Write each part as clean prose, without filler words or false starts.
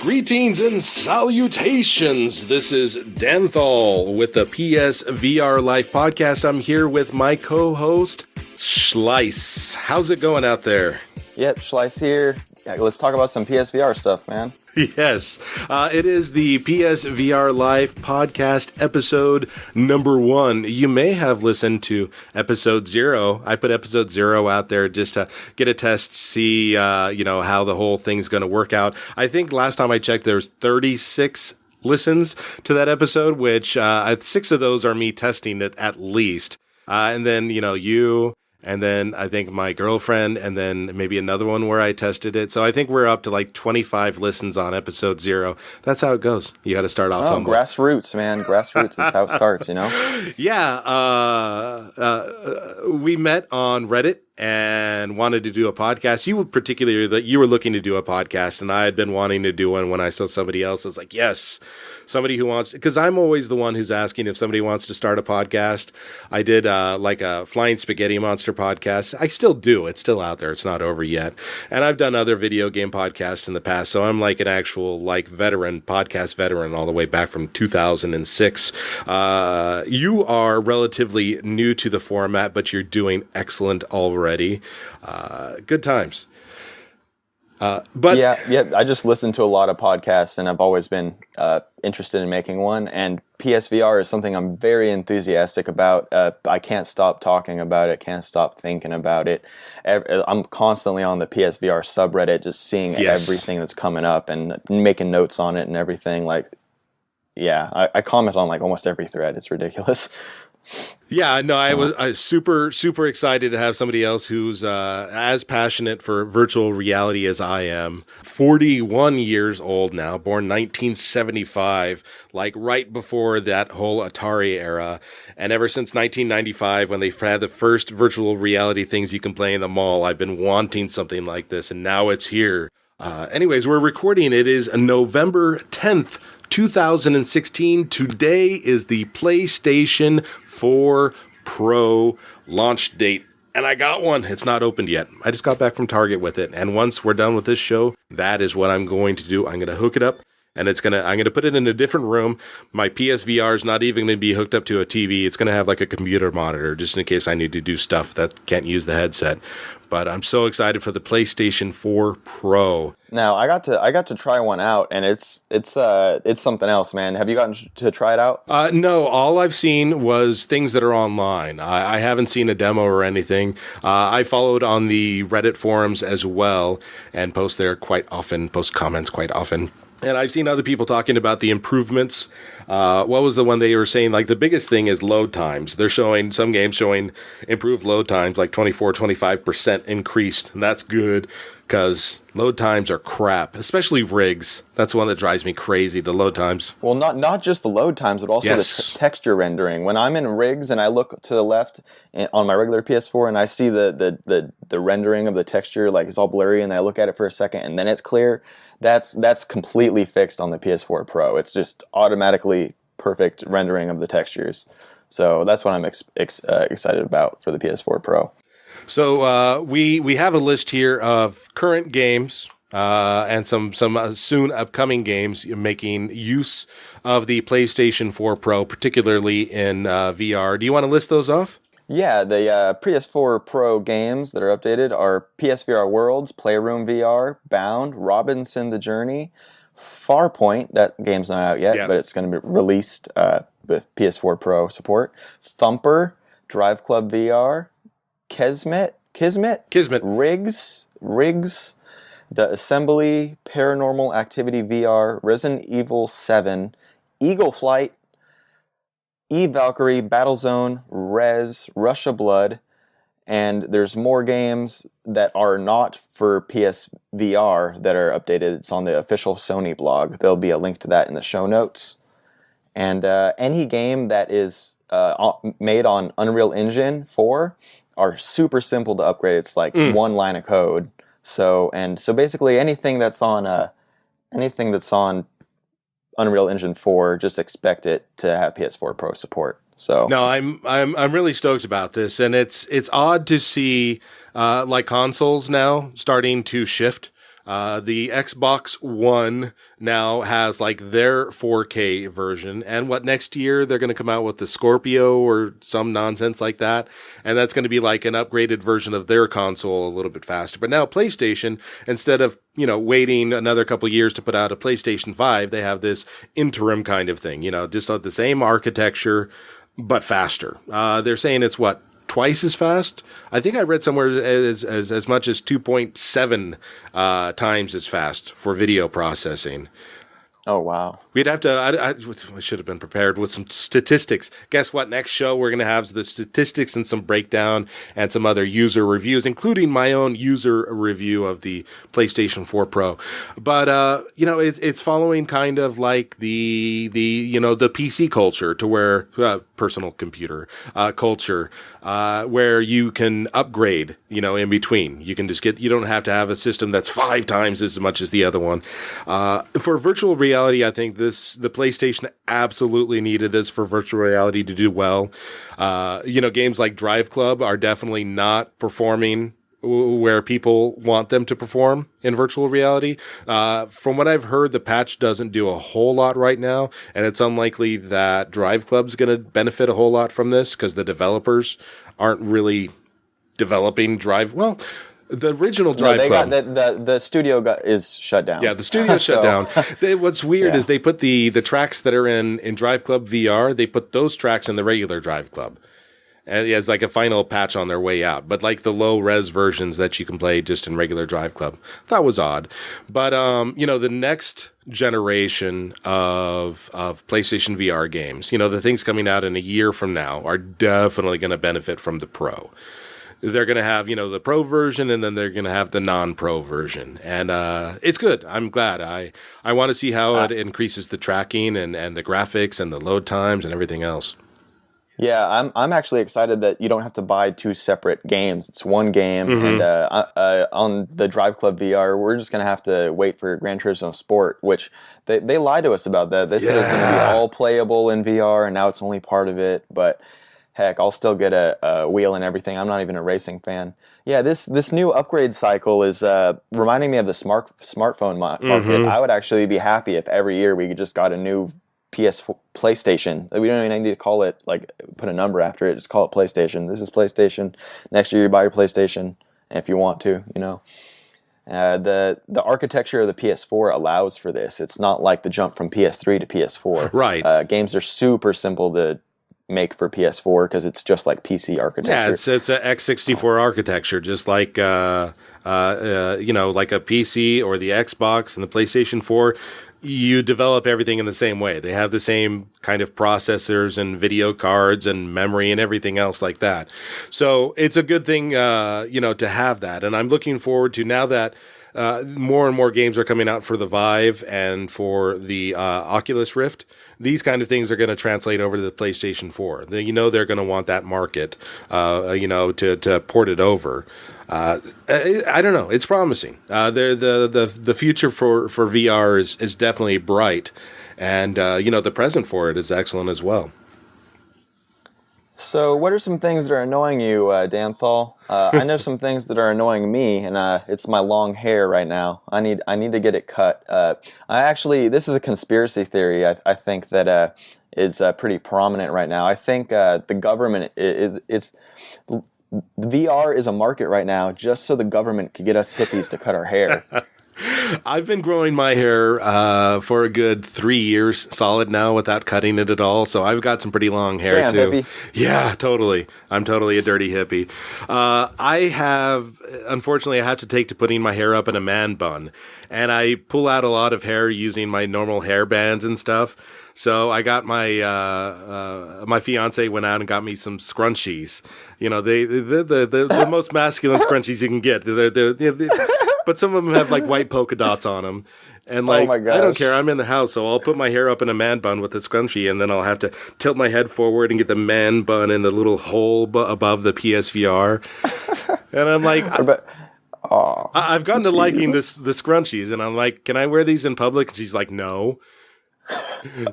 Greetings and salutations. This is Danthol with the PSVRLIFE podcast. I'm here with my co-host, Schleis. How's it going out there? Yep, Schleis here. Yeah, let's talk about some PSVR stuff, man. Yes, it is the PSVRLIFE podcast episode number 1. You may have listened to episode 0. I put episode 0 out there just to get a test, see, how the whole thing's going to work out. I think last time I checked, there was 36 listens to that episode, which 6 of those are me testing it at least. And then, you... And then I think my girlfriend, and then maybe another one where I tested it. So I think we're up to like 25 listens on episode 0. That's how it goes. You got to start off humble. Grassroots, man. Grassroots is how it starts, Yeah. We met on Reddit and wanted to do a podcast. You were looking to do a podcast, and I had been wanting to do one when I saw somebody else. I was like, yes, somebody who wants, because I'm always the one who's asking if somebody wants to start a podcast. I did like a Flying Spaghetti Monster podcast. I still do. It's still out there. It's not over yet. And I've done other video game podcasts in the past. So I'm like an actual podcast veteran all the way back from 2006. You are relatively new to the format, but you're doing excellent already. Good times. But yeah, I just listen to a lot of podcasts, and I've always been interested in making one. And PSVR is something I'm very enthusiastic about. I can't stop talking about it. Can't stop thinking about it. I'm constantly on the PSVR subreddit, just seeing everything that's coming up and making notes on it and everything. I comment on almost every thread. It's ridiculous. Yeah, no, I was super, super excited to have somebody else who's as passionate for virtual reality as I am. 41 years old now, born 1975, right before that whole Atari era. And ever since 1995, when they had the first virtual reality things you can play in the mall, I've been wanting something like this, and now it's here. Anyways, we're recording. It is November 10th, 2016. Today is the PlayStation 4 Pro launch date, and I got one. It's not opened yet. I just got back from Target with it, and once we're done with this show, that is what I'm going to do. I'm going to hook it up, and I'm going to put it in a different room. My PSVR is not even going to be hooked up to a TV. It's going to have a computer monitor, just in case I need to do stuff that can't use the headset. But I'm so excited for the PlayStation 4 Pro. Now, I got to try one out, and it's something else, man. Have you gotten to try it out? No, all I've seen was things that are online. I haven't seen a demo or anything. I followed on the Reddit forums as well, and post comments quite often. And I've seen other people talking about the improvements. What was the one they were saying? The biggest thing is load times. They're showing some games showing improved load times, 24-25% increased. And that's good because load times are crap, especially rigs. That's one that drives me crazy, the load times. Well, not just the load times, but also the texture rendering. When I'm in rigs and I look to the left on my regular PS4 and I see the rendering of the texture, it's all blurry, and I look at it for a second and then it's clear, that's completely fixed on the PS4 Pro. It's just automatically perfect rendering of the textures. So that's what I'm excited about for the PS4 Pro. So we have a list here of current games and some soon upcoming games making use of the PlayStation 4 Pro, particularly in VR. Do you want to list those off? Yeah, the PS4 Pro games that are updated are PSVR Worlds, Playroom VR, Bound, Robinson the Journey, Farpoint. That game's not out yet, but it's going to be released with PS4 Pro support. Thumper, Drive Club VR, Kismet, Riggs, The Assembly, Paranormal Activity VR, Resident Evil 7, Eagle Flight, E-Valkyrie, Battlezone, Rez, Russia Blood, and there's more games that are not for PSVR that are updated. It's on the official Sony blog. There'll be a link to that in the show notes. And any game that is made on Unreal Engine 4 are super simple to upgrade. It's one line of code. So basically anything that's on Unreal Engine 4, just expect it to have PS4 Pro support. So no, I'm really stoked about this, and it's odd to see consoles now starting to shift The Xbox One now has like their 4K version, and next year they're going to come out with the Scorpio or some nonsense like that, and that's going to be like an upgraded version of their console a little bit faster. But now PlayStation, instead of waiting another couple years to put out a PlayStation 5, they have this interim kind of thing, just the same architecture but faster. They're saying it's twice as fast. I think I read somewhere as much as 2.7 times as fast for video processing. Oh, wow. We'd have to, I should have been prepared with some statistics. Guess what? Next show, we're going to have the statistics and some breakdown and some other user reviews, including my own user review of the PlayStation 4 Pro. But, it's following kind of like the PC culture, to where, personal computer culture, where you can upgrade, in between. You can just you don't have to have a system that's 5 times as much as the other one. For virtual reality, I think the PlayStation absolutely needed this for virtual reality to do well. Games like Drive Club are definitely not performing where people want them to perform in virtual reality. From what I've heard, the patch doesn't do a whole lot right now, and it's unlikely that Drive Club's going to benefit a whole lot from this because the developers aren't really developing Well, the original Drive Club. The studio is shut down. Yeah, the studio's shut down. What's weird is they put the tracks that are in Drive Club VR, they put those tracks in the regular Drive Club. And as like a final patch on their way out. But like the low res versions that you can play just in regular Drive Club. That was odd. But the next generation of PlayStation VR games, the things coming out in a year from now are definitely going to benefit from the Pro. They're going to have, the Pro version, and then they're going to have the non-Pro version. And it's good. I'm glad. I want to see how it increases the tracking and the graphics and the load times and everything else. Yeah, I'm actually excited that you don't have to buy 2 separate games. It's one game, and on the Drive Club VR, we're just going to have to wait for Gran Turismo Sport, which they lied to us about that. They said it was going to be all playable in VR, and now it's only part of it, but heck, I'll still get a wheel and everything. I'm not even a racing fan. Yeah, this new upgrade cycle is reminding me of the smartphone market. I would actually be happy if every year we just got a new PlayStation. We don't even need to call it, put a number after it. Just call it PlayStation. This is PlayStation. Next year you buy your PlayStation, if you want to, The architecture of the PS4 allows for this. It's not like the jump from PS3 to PS4. Right. Games are super simple to make for PS4 because it's just like PC architecture. Yeah, it's a x64 architecture, just like like a PC or the Xbox and the PlayStation 4. You develop everything in the same way. They have the same kind of processors and video cards and memory and everything else like that. So it's a good thing, to have that. And I'm looking forward to, now that more and more games are coming out for the Vive and for the Oculus Rift, these kind of things are going to translate over to the PlayStation 4. They're going to want that market, to port it over. I don't know. It's promising. The future for VR is definitely bright, and the present for it is excellent as well. So, what are some things that are annoying you, Danthol? I know some things that are annoying me, and it's my long hair right now. I need to get it cut. This is a conspiracy theory. I think that is pretty prominent right now. I think the government VR is a market right now just so the government could get us hippies to cut our hair. I've been growing my hair for a good 3 years solid now without cutting it at all. So I've got some pretty long hair. Damn, too. Hippie. Yeah, totally. I'm totally a dirty hippie. Unfortunately, I have to take to putting my hair up in a man bun, and I pull out a lot of hair using my normal hair bands and stuff. So I got my fiance went out and got me some scrunchies. The most masculine scrunchies you can get. But some of them have white polka dots on them. And oh my gosh. I don't care. I'm in the house, so I'll put my hair up in a man bun with a scrunchie, and then I'll have to tilt my head forward and get the man bun in the little hole above the PSVR. And I'm like, I've gotten to liking the scrunchies, and I'm like, can I wear these in public? And she's like, no.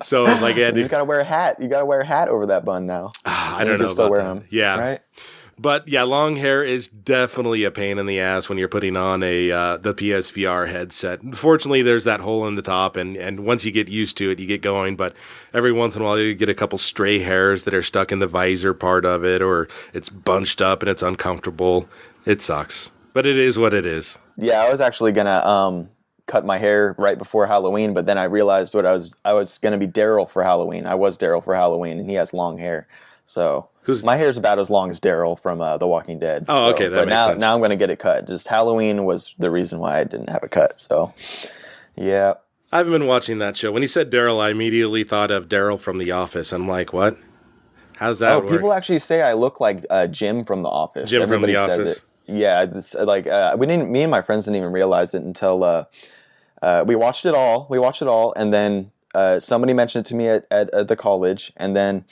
So you just gotta wear a hat. You gotta wear a hat over that bun now. I don't know. Still about wear that. them. Yeah. Right. But yeah, long hair is definitely a pain in the ass when you're putting on the PSVR headset. Fortunately, there's that hole in the top, and once you get used to it, you get going. But every once in a while, you get a couple stray hairs that are stuck in the visor part of it, or it's bunched up and it's uncomfortable. It sucks, but it is what it is. Yeah, I was actually gonna cut my hair right before Halloween, but then I realized I was gonna be Daryl for Halloween. I was Daryl for Halloween, and he has long hair, so my hair's about as long as Daryl from The Walking Dead. Oh, okay, that makes sense. Now I'm gonna get it cut. Just Halloween was the reason why I didn't have a cut. So, yeah. I haven't been watching that show. When he said Daryl, I immediately thought of Daryl from The Office. I'm like, what? How's that work? People actually say I look like Jim from The Office. Jim Everybody from The says Office. it. Yeah, it's like me and my friends didn't even realize it until we watched it all. And then somebody mentioned it to me at the college, and then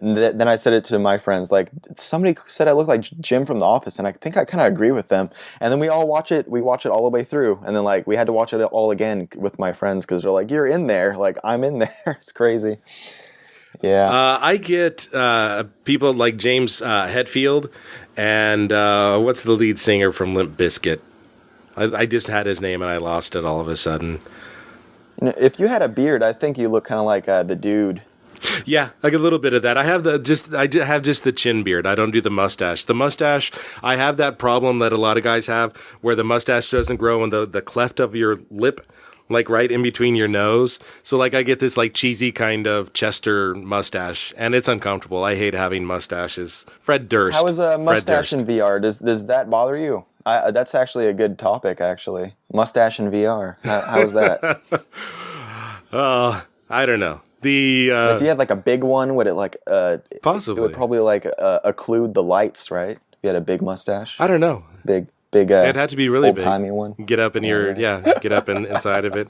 I said it to my friends. Like, somebody said I look like Jim from The Office, and I think I kind of agree with them. And then we all watch it. We watch it all the way through, and then like we had to watch it all again with my friends because they're like, "You're in there." Like, I'm in there. It's crazy. Yeah. I get people like James Hetfield and what's the lead singer from Limp Bizkit? I just had his name and I lost it all of a sudden. If you had a beard, I think you look kind of like the dude. Yeah, like a little bit of that. I have just the chin beard. I don't do the mustache. The mustache, I have that problem that a lot of guys have where the mustache doesn't grow in the cleft of your lip, like right in between your nose. So like I get this like cheesy kind of Chester mustache, and it's uncomfortable. I hate having mustaches. Fred Durst. How is a mustache in VR? Does that bother you? That's actually a good topic, actually. Mustache in VR. How is that? I don't know. If you had like a big one, would it like possibly? It would probably like occlude the lights, right? If you had a big mustache. I don't know. Big. It had to be really old-timey big. One. Get up in get up inside of it.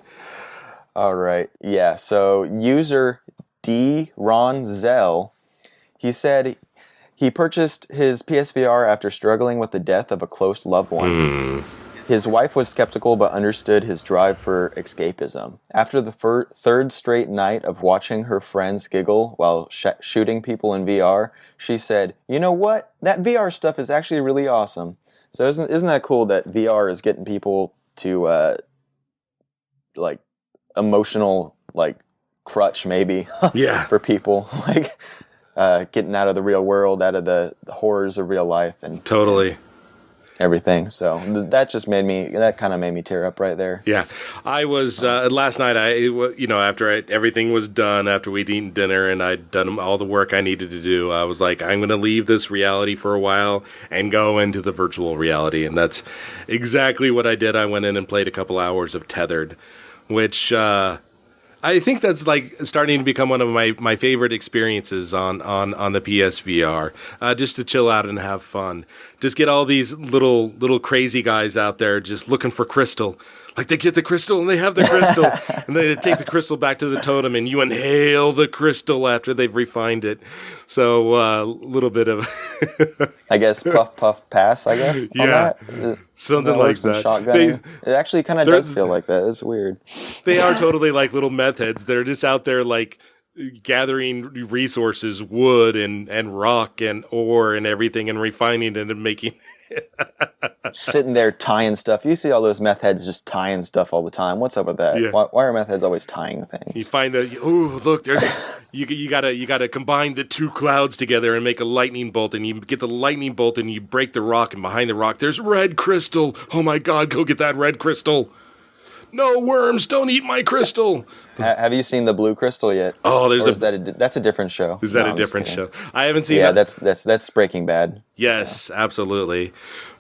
All right. Yeah. So user D Ron Zell, he said he purchased his PSVR after struggling with the death of a close loved one. His wife was skeptical but understood his drive for escapism. After the third straight night of watching her friends giggle while shooting people in VR, she said, "You know what? That VR stuff is actually really awesome." So isn't that cool that VR is getting people to like emotional like crutch maybe for people like getting out of the real world, out of the horrors of real life and totally. Everything. So that kind of made me tear up right there. Yeah. I was, last night, after everything was done, after we'd eaten dinner and I'd done all the work I needed to do, I was like, I'm going to leave this reality for a while and go into the virtual reality. And that's exactly what I did. I went in and played a couple hours of Tethered, which, I think that's like starting to become one of my favorite experiences on the PSVR. Just to chill out and have fun. Just get all these little crazy guys out there just looking for crystal. Like they get the crystal and they have the crystal and they take the crystal back to the totem and you inhale the crystal after they've refined it. So a little bit of I guess puff puff pass. I guess yeah, something like that. It actually kind of does feel like that. It's weird. They are totally like little meth heads that are just out there like gathering resources, wood and rock and ore and everything, and refining it and making. Sitting there tying stuff. You see all those meth heads just tying stuff all the time. What's up with that? Yeah. Why are meth heads always tying things? You find look, there's you gotta combine the two clouds together and make a lightning bolt, and you get the lightning bolt and you break the rock, and behind the rock there's red crystal. Oh my God, go get that red crystal. No worms, don't eat my crystal. Have you seen the Blue Crystal yet? Oh, that's a different show. Is that a different show? I haven't seen. Yeah, that's Breaking Bad. Yes, yeah. Absolutely.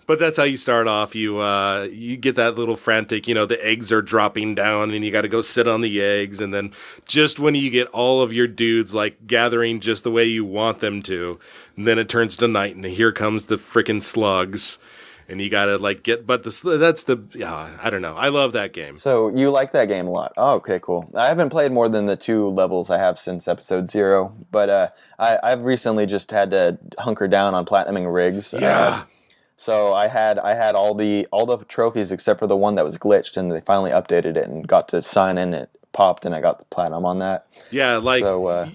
But that's how you start off. You get that little frantic. The eggs are dropping down, and you got to go sit on the eggs. And then just when you get all of your dudes like gathering just the way you want them to, and then it turns to night, and here comes the freaking slugs. And you gotta I don't know. I love that game. So you like that game a lot. Oh, okay, cool. I haven't played more than the 2 levels I have since episode 0, but I've recently just had to hunker down on platinuming rigs. Yeah. So I had all the trophies except for the one that was glitched, and they finally updated it and got to sign in at popped and I got the platinum on that. Yeah, like, So,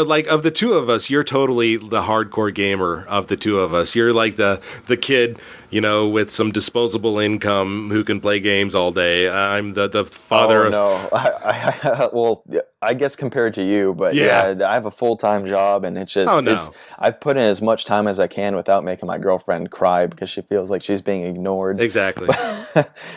like of the two of us, you're totally the hardcore gamer of the two of us. You're like the kid, with some disposable income who can play games all day. I'm the father. Oh no, well, I guess compared to you, but Yeah. I have a full-time job, and it's just Oh, no. I put in as much time as I can without making my girlfriend cry because she feels like she's being ignored. Exactly.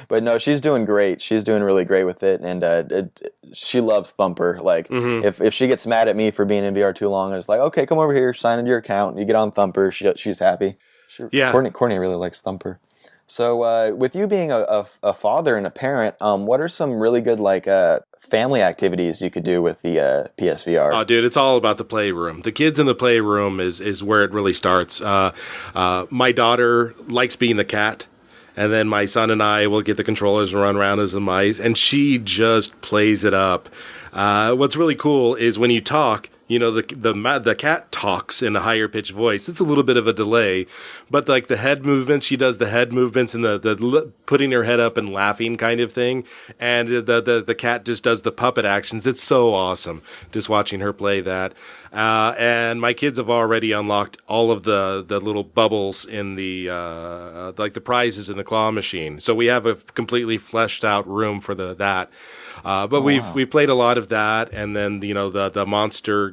But no, she's doing great. She's doing really great with it, and she loves Thumper. Like if she gets mad at me for being in VR too long, it's like, okay, come over here, sign into your account, you get on Thumper. She's happy. Yeah. Courtney really likes Thumper. So with you being a father and a parent, what are some really good family activities you could do with the PSVR? Oh, dude, it's all about the playroom. The kids in the playroom is where it really starts. My daughter likes being the cat. And then my son and I will get the controllers and run around as the mice, and she just plays it up. What's really cool is when you talk, the cat talks in a higher pitched voice. It's a little bit of a delay, but like the head movements, she does the head movements and the putting her head up and laughing kind of thing. And the cat just does the puppet actions. It's so awesome just watching her play that. And my kids have already unlocked all of the little bubbles in the like the prizes in the claw machine. So we have a completely fleshed out room for that. But we've played a lot of that, and then the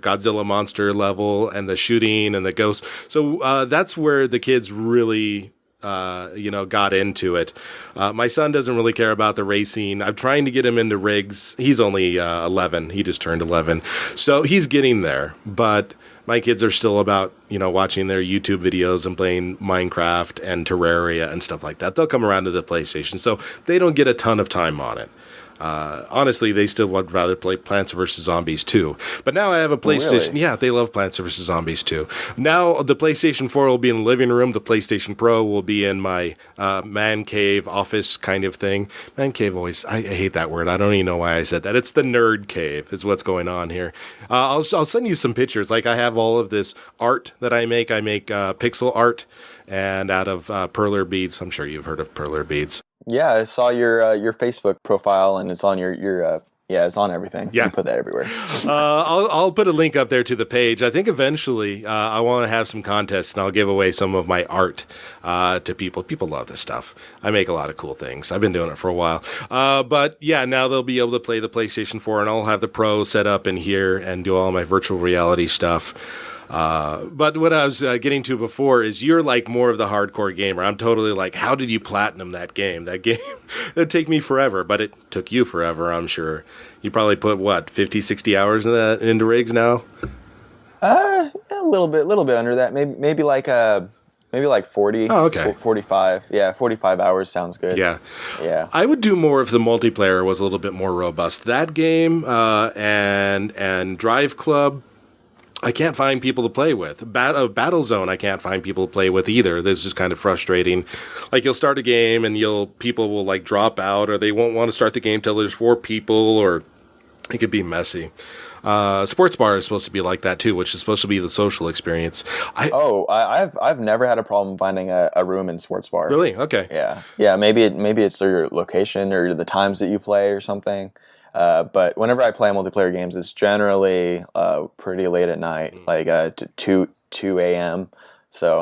Godzilla monster level, and the shooting and the ghost. So that's where the kids really got into it. My son doesn't really care about the racing. I'm trying to get him into rigs. He's only 11. He just turned 11, so he's getting there. But my kids are still about watching their YouTube videos and playing Minecraft and Terraria and stuff like that. They'll come around to the PlayStation, so they don't get a ton of time on it. Honestly, they still would rather play Plants vs. Zombies 2. But now I have a PlayStation. Really? Yeah, they love Plants vs. Zombies 2. Now the PlayStation 4 will be in the living room. The PlayStation Pro will be in my man cave office kind of thing. Man cave always, I hate that word. I don't even know why I said that. It's the nerd cave is what's going on here. I'll send you some pictures. Like I have all of this art that I make. I make pixel art and out of perler beads. I'm sure you've heard of perler beads. Yeah, I saw your Facebook profile, and it's on your it's on everything. Yeah. You put that everywhere. I'll put a link up there to the page. I think eventually I want to have some contests, and I'll give away some of my art to people. People love this stuff. I make a lot of cool things. I've been doing it for a while. But yeah, now they'll be able to play the PlayStation 4, and I'll have the Pro set up in here and do all my virtual reality stuff. But what I was getting to before is you're like more of the hardcore gamer. I'm totally like, how did you platinum that game? That game, it'd take me forever, but it took you forever, I'm sure. You probably put, 50, 60 hours into rigs now? A little bit under that. Maybe like 40. Oh, okay. 45. Yeah, 45 hours sounds good. Yeah. Yeah. I would do more if the multiplayer was a little bit more robust. That game and Drive Club, I can't find people to play with. Battlezone, I can't find people to play with either. That's just kind of frustrating. Like you'll start a game and people will like drop out, or they won't want to start the game till there's 4 people, or it could be messy. Sports Bar is supposed to be like that too, which is supposed to be the social experience. I've never had a problem finding a room in Sports Bar. Really? Okay. Yeah. Maybe it's your location or the times that you play or something. But whenever I play multiplayer games, it's generally pretty late at night, like 2 a.m. So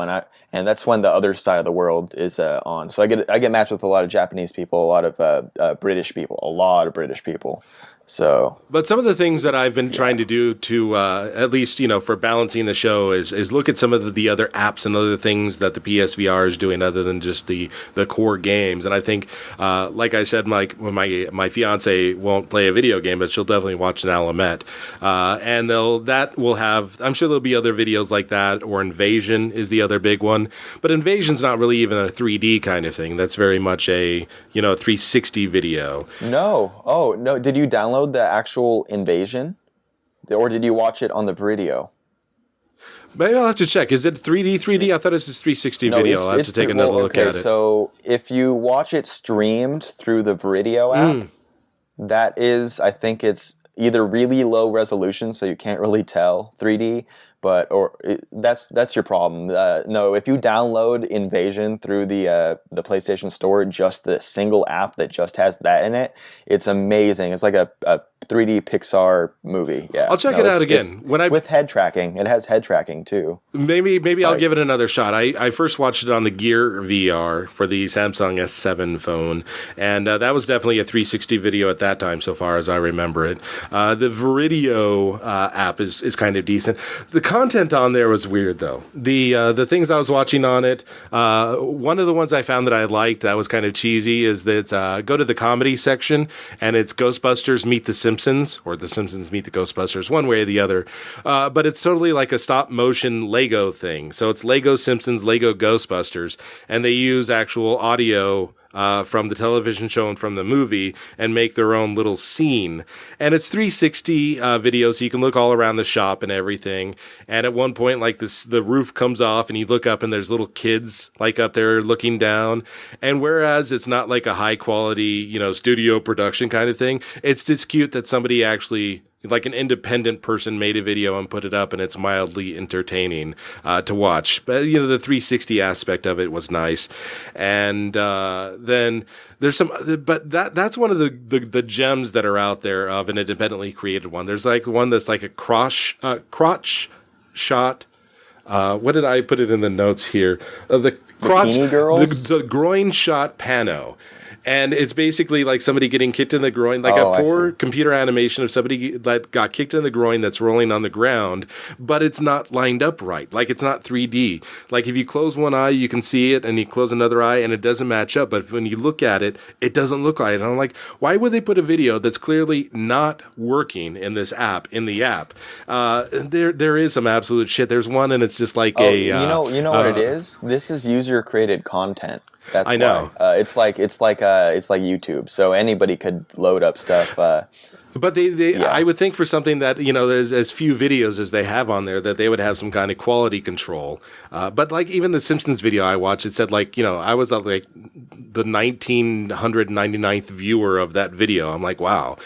and that's when the other side of the world is on. So I get matched with a lot of Japanese people, a lot of British people, So, but some of the things that I've been trying to do to at least for balancing the show is look at some of the other apps and other things that the PSVR is doing other than just the core games. And I think, like I said, my fiance won't play a video game, but she'll definitely watch an Alamette. And I'm sure there'll be other videos like that, or Invasion is the other big one. But Invasion's not really even a 3D kind of thing. That's very much a 360 video. No. Oh no! Did you download the actual Invasion, or did you watch it on the Vrideo? Maybe I'll have to check. Is it 3D? I thought it was this 360 video. I'll have to take another look at it. So if you watch it streamed through the Vrideo app, that is, I think it's either really low resolution, so you can't really tell 3D, That's your problem. No, if you download Invasion through the PlayStation Store, just the single app that just has that in it, it's amazing. It's like a 3D Pixar movie. Yeah, I'll check it out again with head tracking. It has head tracking too. Maybe I'll give it another shot. I first watched it on the Gear VR for the Samsung S7 phone, and that was definitely a 360 video at that time, so far as I remember it. The Vrideo app is kind of decent. The content on there was weird, though. The things I was watching on it, one of the ones I found that I liked that was kind of cheesy is that go to the comedy section, and it's Ghostbusters Meet the Simpsons, or The Simpsons Meet the Ghostbusters, one way or the other. But it's totally like a stop-motion Lego thing. So it's Lego Simpsons, Lego Ghostbusters, and they use actual audio from the television show and from the movie and make their own little scene. And it's 360 video, so you can look all around the shop and everything. And at one point, like the roof comes off and you look up and there's little kids like up there looking down. And whereas it's not like a high quality, studio production kind of thing, it's just cute that somebody actually, like an independent person, made a video and put it up, and it's mildly entertaining to watch. But the 360 aspect of it was nice. And then there's some, but that's one of the gems that are out there of an independently created one. There's like one that's like a crotch shot. What did I put it in the notes here? The crotch, the groin shot pano. And it's basically like somebody getting kicked in the groin, like a poor computer animation of somebody that got kicked in the groin that's rolling on the ground, but it's not lined up right. Like it's not 3D. Like if you close one eye, you can see it, and you close another eye, and it doesn't match up. But when you look at it, it doesn't look like it. And I'm like, why would they put a video that's clearly not working in this app, in the app? There is some absolute shit. There's one, and it's just like you know what it is? This is user created content. That's I know. It's like YouTube, so anybody could load up stuff. But I would think for something that, as few videos as they have on there, that they would have some kind of quality control. But like even the Simpsons video I watched, it said like, I was like the 1999th viewer of that video. I'm like, wow.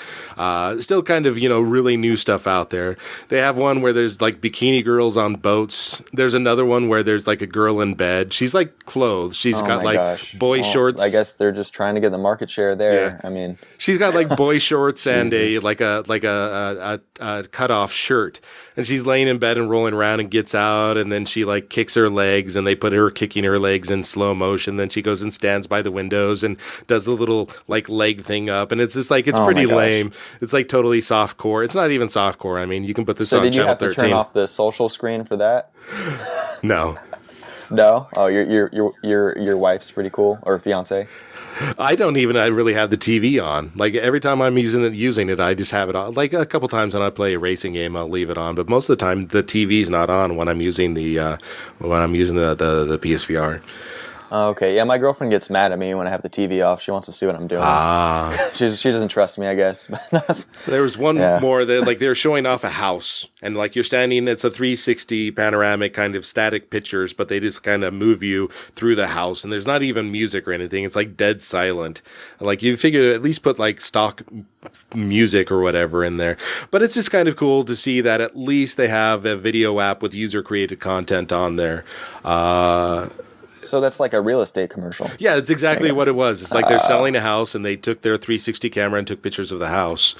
Still kind of, really new stuff out there. They have one where there's like bikini girls on boats. There's another one where there's like a girl in bed. She's like clothed. She's got like boy shorts. I guess they're just trying to get the market share there. Yeah. I mean, she's got like boy shorts and a cut off shirt, and she's laying in bed and rolling around and gets out, and then she like kicks her legs, and they put her kicking her legs in slow motion. Then she goes and stands by the windows and does the little like leg thing up, and it's just like it's pretty lame. It's like totally softcore. It's not even softcore. I mean, you can put this on channel 13. So did you have to turn off the social screen for that? No. No? Oh, your wife's pretty cool, or fiance? I don't even really have the TV on. Like every time I'm using it, I just have it on. Like a couple times when I play a racing game, I'll leave it on. But most of the time, the TV's not on when I'm using the PSVR. Okay, yeah, my girlfriend gets mad at me when I have the TV off. She wants to see what I'm doing. She doesn't trust me, I guess. There was one more that like they're showing off a house, and like you're standing, it's a 360 panoramic kind of static pictures, but they just kind of move you through the house, and there's not even music or anything. It's like dead silent. Like you figure at least put like stock music or whatever in there. But it's just kind of cool to see that at least they have a video app with user created content on there. So that's like a real estate commercial. Yeah, that's exactly what it was. It's like they're selling a house, and they took their 360 camera and took pictures of the house.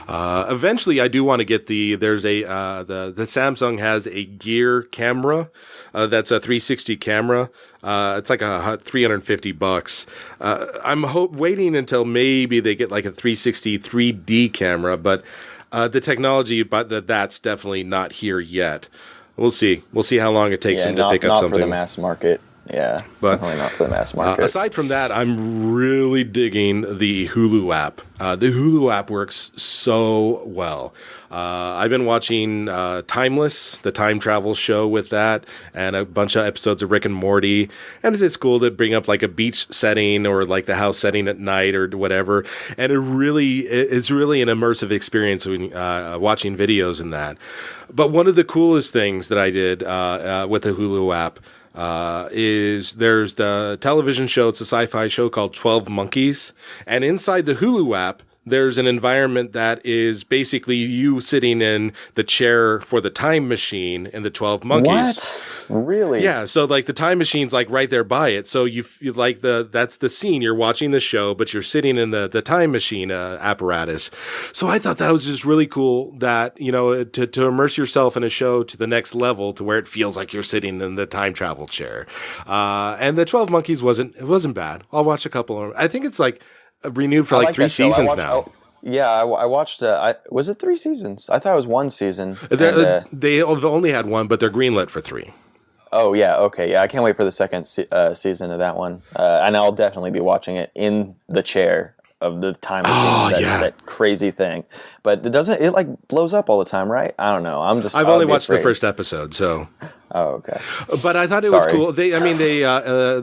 Eventually, I do want to get the Samsung has a Gear camera that's a 360 camera. It's like $350. I'm waiting until maybe they get like a 360 3D camera, but the technology, that's definitely not here yet. We'll see. We'll see how long it takes them to pick up something. Not for the mass market. Yeah, but definitely not for the mass market. Aside from that, I'm really digging the HULU app. The HULU app works so well. I've been watching Timeless, the time travel show with that, and a bunch of episodes of Rick and Morty. And it's cool to bring up like a beach setting or like the house setting at night or whatever. And it's really an immersive experience when watching videos in that. But one of the coolest things that I did with the HULU app is there's the television show. It's a sci-fi show called 12 Monkeys. And inside the HULU app, there's an environment that is basically you sitting in the chair for the time machine in the 12 Monkeys. What? Really? Yeah, so like the time machine's like right there by it. So you like that's the scene. You're watching the show, but you're sitting in the time machine apparatus. So I thought that was just really cool that, to immerse yourself in a show to the next level to where it feels like you're sitting in the time travel chair. And the 12 Monkeys wasn't bad. I'll watch a couple of them. I think it's like renewed for like 3 seasons now. Yeah, I watched. Was it 3 seasons? I thought it was 1 season. They've only had 1, but they're greenlit for 3. Oh yeah, okay, yeah. I can't wait for the second season of that one, and I'll definitely be watching it in the chair of the time machine. That crazy thing, but it like blows up all the time, right? I don't know. I've only watched the first episode, so. Oh, okay. But I thought it was cool. The other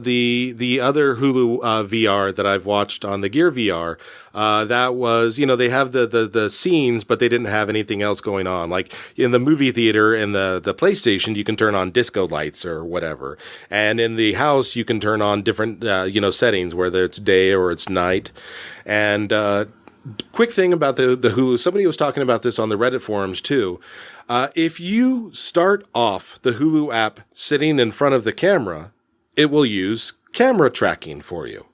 Hulu VR that I've watched on the Gear VR, that was, they have the scenes, but they didn't have anything else going on. Like in the movie theater and the PlayStation, you can turn on disco lights or whatever. And in the house, you can turn on different, settings, whether it's day or it's night. And quick thing about the Hulu, somebody was talking about this on the Reddit forums too. If you start off the Hulu app sitting in front of the camera, it will use camera tracking for you.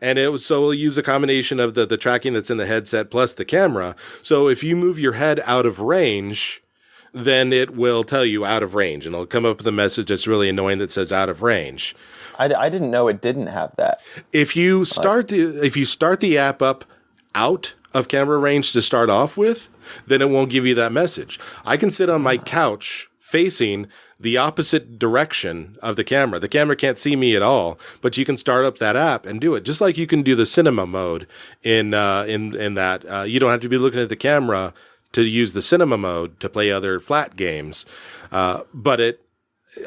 And it'll use a combination of the tracking that's in the headset plus the camera. So if you move your head out of range, then it will tell you out of range. And it'll come up with a message that's really annoying that says out of range. I didn't know it didn't have that. If you start the app up out of camera range to start off with, then it won't give you that message. I can sit on my couch facing the opposite direction of the camera. The camera can't see me at all, but you can start up that app and do it. Just like you can do the cinema mode in that. You don't have to be looking at the camera to use the cinema mode to play other flat games. But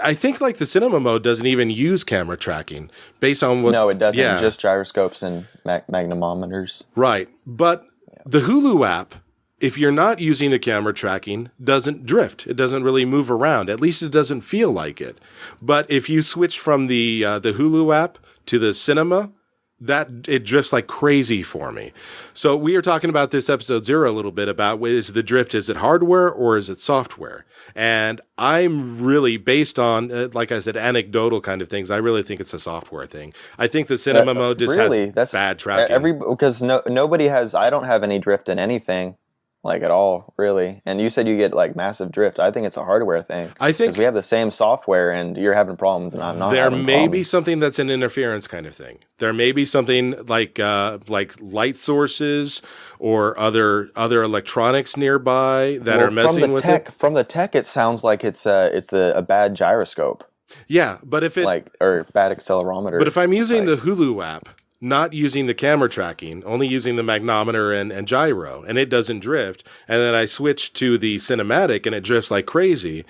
I think like the cinema mode doesn't even use camera tracking based on what. No, it doesn't. Yeah. Just gyroscopes and magnetometers. Right. But the Hulu app, if you're not using the camera tracking, doesn't drift. It doesn't really move around. At least it doesn't feel like it. But if you switch from the Hulu app to the cinema, that it drifts like crazy for me. So we are talking about this episode 0 a little bit about is the drift, is it hardware or is it software? And I'm really based on, like I said, anecdotal kind of things. I really think it's a software thing. I think the cinema mode just has bad tracking. Because nobody has, I don't have any drift in anything. Like at all, really. And you said you get like massive drift. I think it's a hardware thing. I think because we have the same software, and you're having problems, and I'm not. There may be something that's an interference kind of thing. There may be something like light sources or other electronics nearby that are messing with it. From the tech, it sounds like it's a bad gyroscope. Yeah, but if it or bad accelerometer. But if I'm using the Hulu app, not using the camera tracking, only using the magnometer and gyro, and it doesn't drift, and then I switch to the cinematic and it drifts like crazy,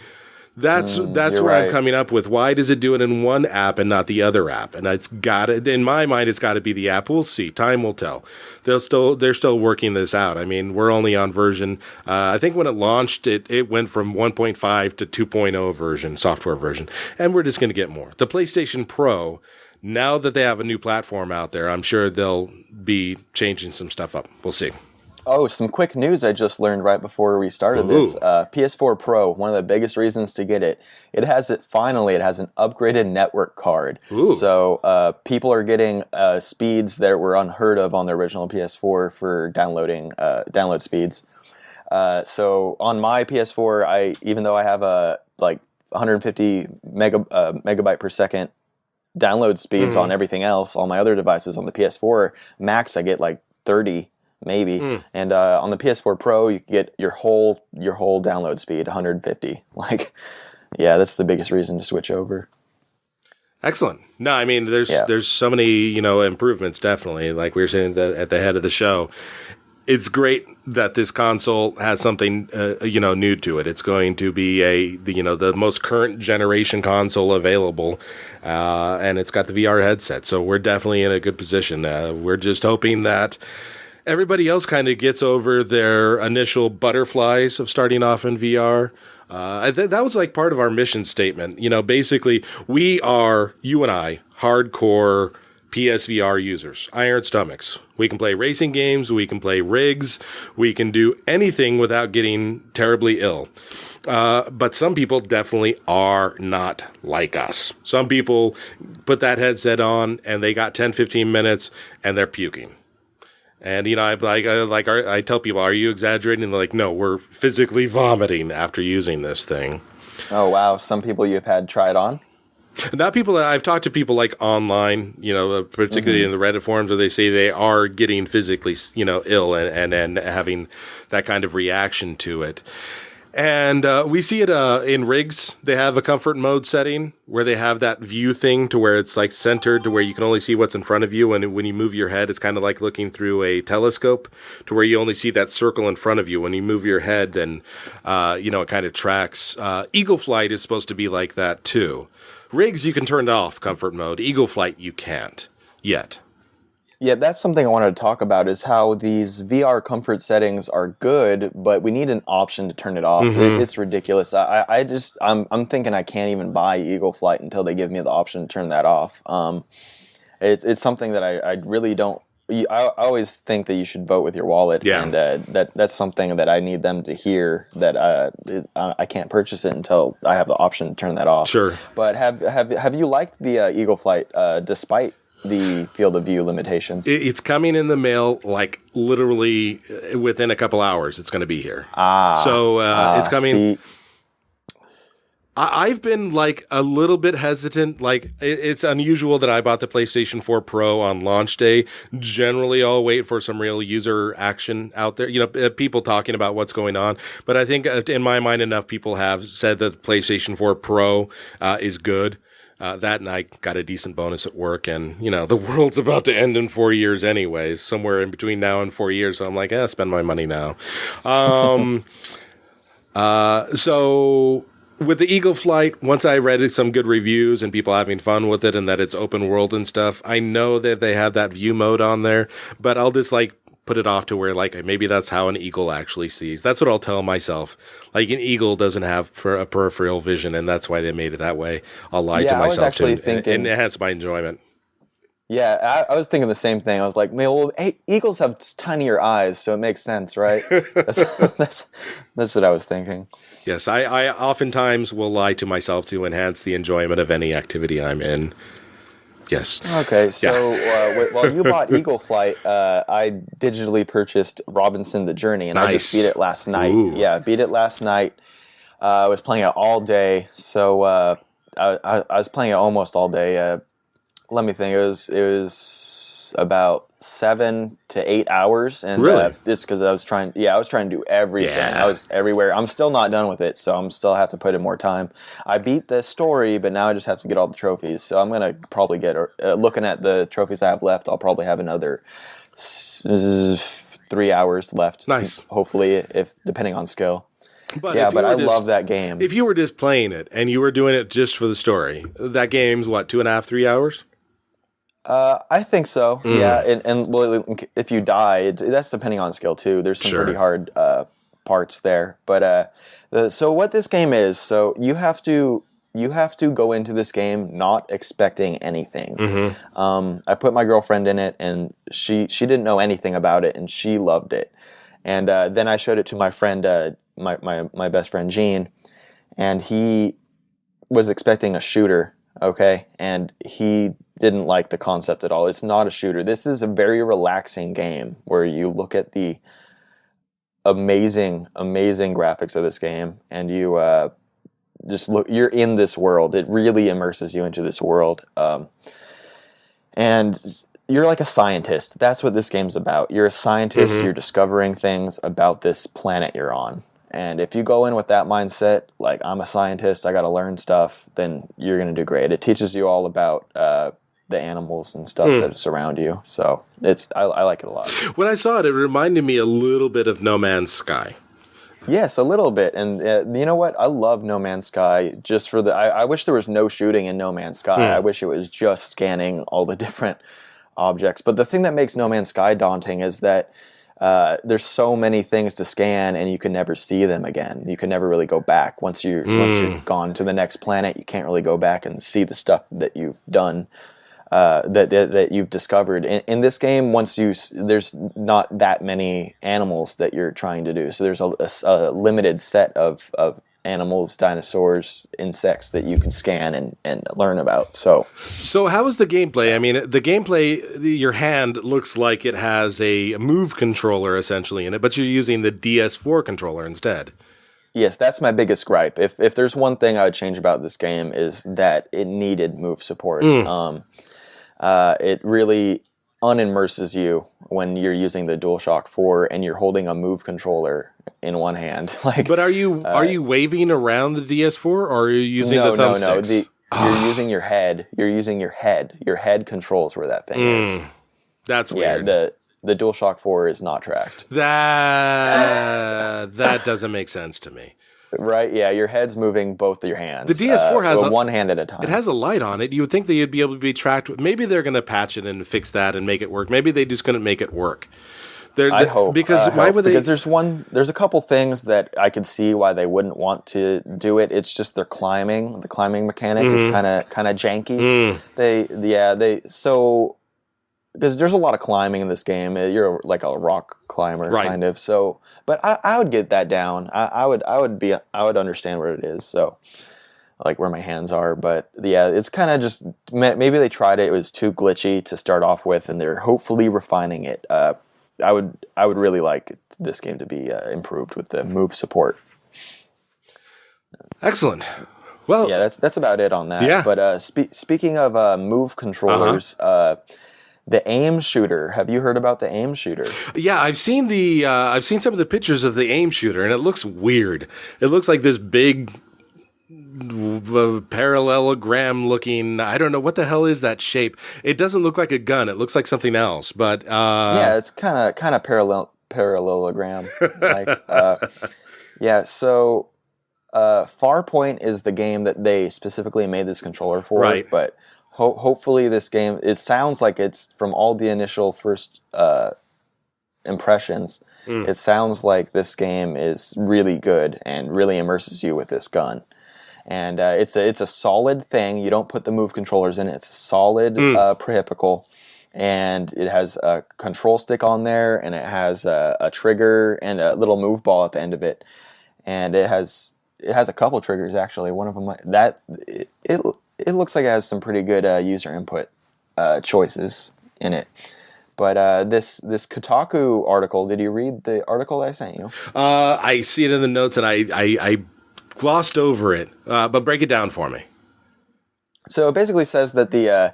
that's where I'm coming up with why does it do it in one app and not the other app? And it's got to, in my mind, it's got to be the app. We'll see. Time will tell. They're still working this out. I mean, we're only on version, I think when it launched, it went from 1.5 to 2.0 version, software version, and we're just going to get more. The PlayStation Pro, now that they have a new platform out there, I'm sure they'll be changing some stuff up. We'll see. Oh, some quick news I just learned right before we started this. PS4 Pro, one of the biggest reasons to get it. It has an upgraded network card. Ooh. So people are getting speeds that were unheard of on the original PS4 for download speeds. So on my PS4, even though I have a 150 megabyte per second download speeds on everything else, all my other devices, on the PS4 Max I get like 30 maybe, and on the PS4 Pro you get your whole download speed 150. That's the biggest reason to switch over. Excellent. No, I mean there's so many improvements, definitely, like we were saying at the head of the show. It's great that this console has something new to it. It's going to be the most current generation console available, and it's got the VR headset. So we're definitely in a good position. We're just hoping that everybody else kind of gets over their initial butterflies of starting off in VR. That was like part of our mission statement. Basically, we are, you and I, hardcore PSVR users, iron stomachs. We can play racing games, we can play rigs, we can do anything without getting terribly ill. But some people definitely are not like us. Some people put that headset on and they got 10, 15 minutes and they're puking. And, you know, I tell people, are you exaggerating? And they're like, no, we're physically vomiting after using this thing. Oh, wow. Some people you've had try it on? Not people. I've talked to people like online, you know, particularly in the Reddit forums, where they say they are getting physically, you know, ill and having that kind of reaction to it. And we see it in rigs. They have a comfort mode setting where they have that view thing to where it's like centered to where you can only see what's in front of you. And when you move your head, it's kind of like looking through a telescope to where you only see that circle in front of you. When you move your head, then, you know, it kind of tracks. Eagle Flight is supposed to be like that too. Rigs, you can turn off comfort mode. Eagle Flight, you can't yet. Yeah, that's something I wanted to talk about is how these VR comfort settings are good, but we need an option to turn it off. It's ridiculous. I'm thinking I can't even buy Eagle Flight until they give me the option to turn that off. It's something that I really don't. I always think that you should vote with your wallet, and that's something that I need them to hear, that I can't purchase it until I have the option to turn that off. Sure. But have you liked the Eagle Flight despite the field of view limitations? It's coming in the mail, like literally within a couple hours. It's going to be here. It's coming. See. I've been like a little bit hesitant. Like it's unusual that I bought the PlayStation 4 Pro on launch day. Generally, I'll wait for some real user action out there. You know, people talking about what's going on. But I think in my mind, enough people have said that the PlayStation 4 Pro is good. That and I got a decent bonus at work, and you know the world's about to end in 4 years anyways, somewhere in between now and 4 years. So I'm like, spend my money now. So with the Eagle Flight, once I read some good reviews and people having fun with it, and that it's open world and stuff, I know that they have that view mode on there, but I'll just like put it off to where like maybe that's how an eagle actually sees. That's what I'll tell myself. Like an eagle doesn't have a peripheral vision, and that's why they made it that way. I'll lie to myself to enhance my enjoyment. Yeah, I was thinking the same thing. I was like, well, eagles have tinier eyes, so it makes sense, right? That's what I was thinking. Yes, I oftentimes will lie to myself to enhance the enjoyment of any activity I'm in. Yes. Okay, so while you bought Eagle Flight, I digitally purchased Robinson the Journey, and I just beat it last night. Ooh. Yeah, beat it last night. I was playing it all day, so I was playing it almost all day. Let me think. It was about 7 to 8 hours, and really, it's because I was trying to do everything. Yeah. I was everywhere. I'm still not done with it, so I'm still have to put in more time. I beat the story, but now I just have to get all the trophies. So I'm gonna probably get looking at the trophies I have left. I'll probably have another 3 hours left. Nice. Hopefully, if depending on skill. But yeah, but I love that game. If you were just playing it and you were doing it just for the story, that game's what, 2.5, 3 hours? I think so. Yeah, and well, if you die, that's depending on skill too. There's some pretty hard parts there. But so what this game is, so you have to go into this game not expecting anything. I put my girlfriend in it, and she didn't know anything about it, and she loved it. And then I showed it to my friend, my best friend Gene, and he was expecting a shooter. Okay, and he didn't like the concept at all. It's not a shooter. This is a very relaxing game where you look at the amazing graphics of this game, and you just look. You're in this world. It really immerses you into this world, and you're like a scientist. That's what this game's about. You're a scientist. You're discovering things about this planet you're on. And if you go in with that mindset, like I'm a scientist, I got to learn stuff, then you're going to do great. It teaches you all about the animals and stuff that surround you. So I like it a lot. When I saw it, it reminded me a little bit of No Man's Sky. Yes, a little bit. And you know what? I love No Man's Sky just for I wish there was no shooting in No Man's Sky. I wish it was just scanning all the different objects. But the thing that makes No Man's Sky daunting is that there's so many things to scan, and you can never see them again. You can never really go back. Once you're gone to the next planet, you can't really go back and see the stuff that you've done. that you've discovered in this game. There's not that many animals that you're trying to do, so there's a limited set of animals, dinosaurs, insects that you can scan and learn about. So how is the gameplay? I mean, the gameplay, your hand looks like it has a move controller essentially in it, but you're using the DS4 controller instead. Yes, that's my biggest gripe. If there's one thing I would change about this game is that it needed move support. It really unimmerses you when you're using the DualShock 4 and you're holding a move controller in one hand. But are you waving around the DS4 or are you using the thumbsticks? You're using your head. You're using your head. Your head controls where that thing is. That's weird. Yeah, the DualShock 4 is not tracked. That doesn't make sense to me. Right? Yeah, your head's moving both of your hands. The DS4 has one hand at a time. It has a light on it. You would think that you'd be able to be tracked. Maybe they're going to patch it and fix that and make it work. Maybe they just couldn't make it work. I hope. Because why would they? Because there's a couple things that I could see why they wouldn't want to do it. It's just their climbing. The climbing mechanic is kind of janky. Because there's a lot of climbing in this game. You're like a rock climber, kind of. So, but I would get that down. I would understand where it is. So, like where my hands are. But yeah, it's kind of just maybe they tried it. It was too glitchy to start off with, and they're hopefully refining it. I would really like this game to be improved with the move support. Excellent. Well, yeah, that's about it on that. Yeah. But speaking of move controllers. The aim shooter. Have you heard about the aim shooter? Yeah, I've seen some of the pictures of the aim shooter, and it looks weird. It looks like this big parallelogram looking. I don't know what the hell is that shape. It doesn't look like a gun. It looks like something else. But yeah, it's kind of parallelogram. Yeah. So Farpoint is the game that they specifically made this controller for. Right. But hopefully this game, it sounds like it's from all the initial first impressions, it sounds like this game is really good and really immerses you with this gun. And it's a solid thing. You don't put the move controllers in it. It's a solid prehipical. And it has a control stick on there, and it has a trigger and a little move ball at the end of it. And it has a couple triggers, actually. One of them, it looks like it has some pretty good user input choices in it. But this Kotaku article, did you read the article I sent you? I see it in the notes, and I glossed over it. But break it down for me. So it basically says that the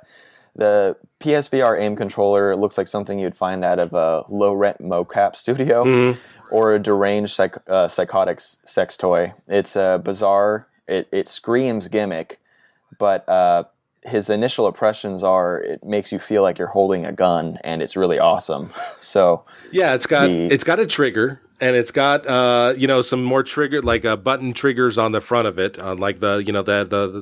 PSVR aim controller looks like something you'd find out of a low-rent mocap studio or a deranged psychotic sex toy. It's bizarre. It screams gimmick. But his initial impressions are it makes you feel like you're holding a gun, and it's really awesome. So yeah, it's got a trigger, and it's got some more trigger like button triggers on the front of it, like the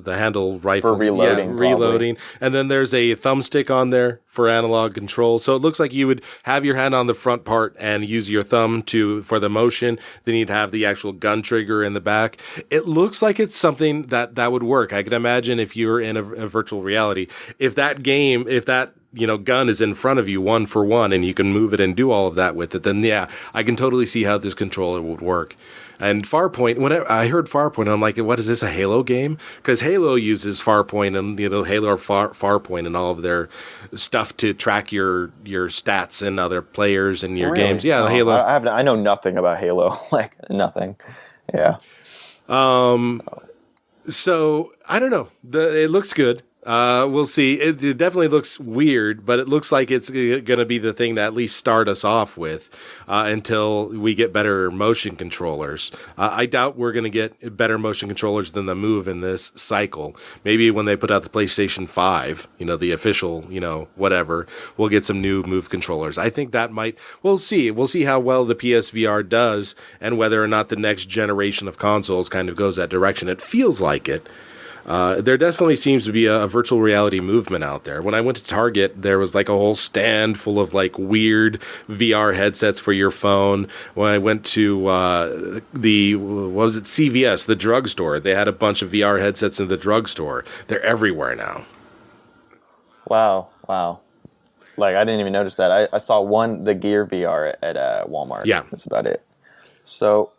handle rifle for reloading, reloading, and then there's a thumbstick on there for analog control. So it looks like you would have your hand on the front part and use your thumb for the motion. Then you'd have the actual gun trigger in the back. It looks like it's something that would work. I could imagine if you were in a virtual reality, if that gun is in front of you one for one and you can move it and do all of that with it, then yeah, I can totally see how this controller would work. And Farpoint, when I heard Farpoint, I'm like, what is this, a Halo game? Because Halo uses Farpoint and Halo or Farpoint and all of their stuff to track your stats and other players and your games. Yeah, Halo. I know nothing about Halo, like nothing. Yeah. So I don't know. It looks good. We'll see. It definitely looks weird, but it looks like it's going to be the thing to at least start us off with until we get better motion controllers. I doubt we're going to get better motion controllers than the Move in this cycle. Maybe when they put out the PlayStation 5, the official, whatever, we'll get some new Move controllers. I think that we'll see. We'll see how well the PSVR does and whether or not the next generation of consoles kind of goes that direction. It feels like it. There definitely seems to be a virtual reality movement out there. When I went to Target, there was like a whole stand full of like weird VR headsets for your phone. When I went to CVS, the drugstore, they had a bunch of VR headsets in the drugstore. They're everywhere now. Wow. Like, I didn't even notice that. I saw the Gear VR at Walmart. Yeah. That's about it. So,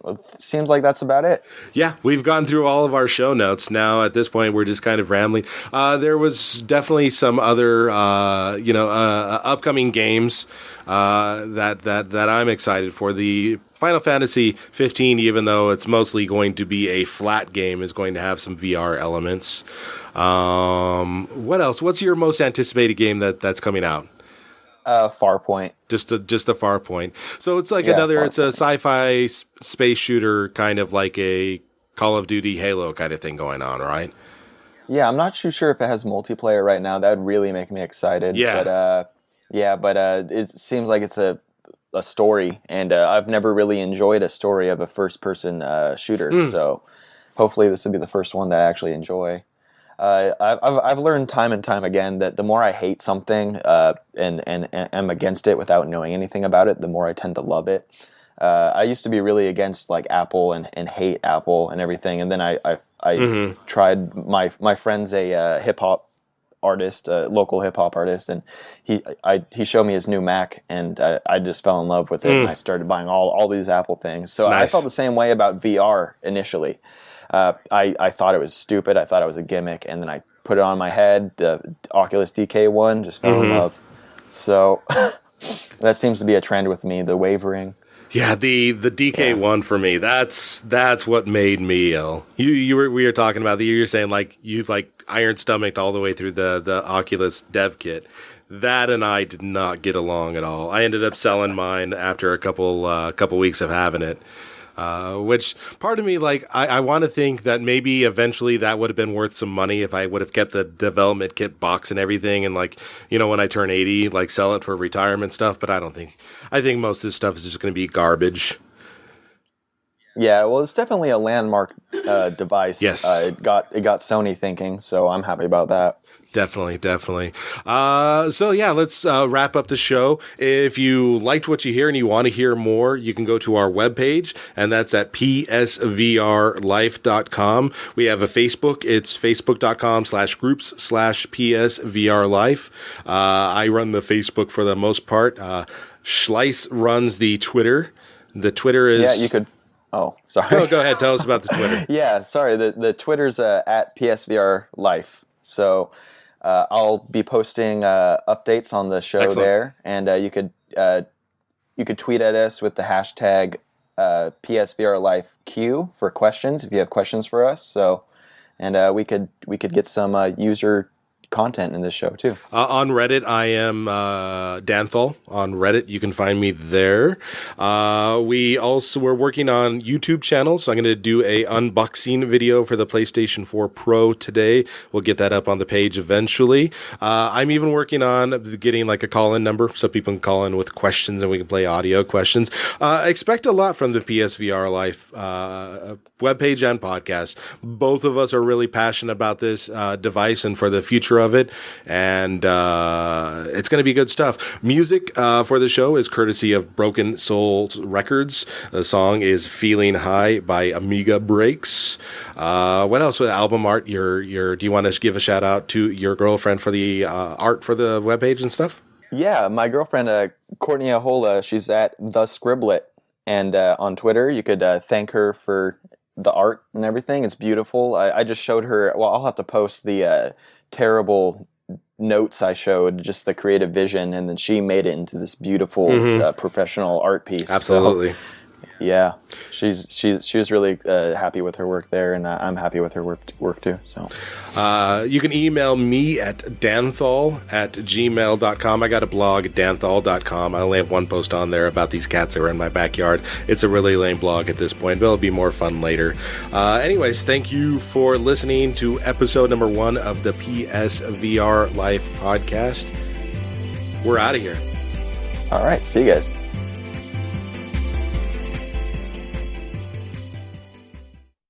it seems like that's about it. Yeah, we've gone through all of our show notes. Now, at this point, we're just kind of rambling. There was definitely some other, upcoming games that I'm excited for. The Final Fantasy 15, even though it's mostly going to be a flat game, is going to have some VR elements. What else? What's your most anticipated game that's coming out? Farpoint. Just a Farpoint. So it's like it's a sci-fi space shooter, kind of like a Call of Duty Halo kind of thing going on, right? Yeah, I'm not too sure if it has multiplayer right now. That would really make me excited. Yeah. But it seems like it's a story, and I've never really enjoyed a story of a first-person shooter. So hopefully this will be the first one that I actually enjoy. I've learned time and time again that the more I hate something and am against it without knowing anything about it, the more I tend to love it. I used to be really against like Apple and hate Apple and everything, and then I tried my friend's a hip hop artist, a local hip hop artist, and he showed me his new Mac, and I just fell in love with it, and I started buying all these Apple things. So Nice. I felt the same way about VR initially. I thought it was stupid. I thought it was a gimmick, and then I put it on my head. The Oculus DK1, just fell in love. So that seems to be a trend with me, the wavering. Yeah, the DK1 for me, that's what made me ill. We were talking about you're saying like you like iron stomached all the way through the Oculus dev kit. That and I did not get along at all. I ended up selling mine after a couple weeks of having it. Which part of me, like, I want to think that maybe eventually that would have been worth some money if I would have kept the development kit box and everything, and like, when I turn 80, like sell it for retirement stuff. But I think most of this stuff is just going to be garbage. Yeah, well, it's definitely a landmark device. Yes. It got Sony thinking, so I'm happy about that. Definitely. So yeah, let's wrap up the show. If you liked what you hear and you want to hear more, you can go to our webpage, and that's at PSVRLIFE.com. We have a Facebook. It's facebook.com/groups/PSVRLIFE. I run the Facebook for the most part. Schleis runs the Twitter. The Twitter is... Yeah, you could... Oh, sorry. Go ahead. Tell us about the Twitter. Yeah, sorry. The Twitter's at PSVRLIFE. So... I'll be posting updates on the show. Excellent. There, and you could tweet at us with the hashtag PSVRLifeQ for questions if you have questions for us. So, and we could get some user content in this show too. On Reddit, I am Danthol on Reddit. You can find me there. We're working on YouTube channels. So I'm going to do a unboxing video for the PlayStation 4 Pro today. We'll get that up on the page eventually. I'm even working on getting like a call-in number so people can call in with questions and we can play audio questions. Expect a lot from the PSVR Life webpage and podcast. Both of us are really passionate about this device and for the future of it, and it's going to be good stuff. Music for the show is courtesy of Broken Souls Records. The song is Feeling High by Amiga Breaks. What else with album art? Do you want to give a shout out to your girlfriend for the art for the webpage and stuff? Yeah, my girlfriend Courtney Ahola, she's at The Scribblet, and on Twitter you could thank her for the art and everything. It's beautiful. I just showed her, well, I'll have to post the terrible notes I showed, just the creative vision, and then she made it into this beautiful professional art piece. Absolutely. So, yeah, she was really happy with her work there, and I'm happy with her work too. So you can email me at danthol@gmail.com. I got a blog, danthol.com. I only have one post on there about these cats that were in my backyard. It's a really lame blog at this point, but it'll be more fun later. Anyways, thank you for listening to episode number 1 of the PSVR Life podcast. We're out of here. All right, see you guys.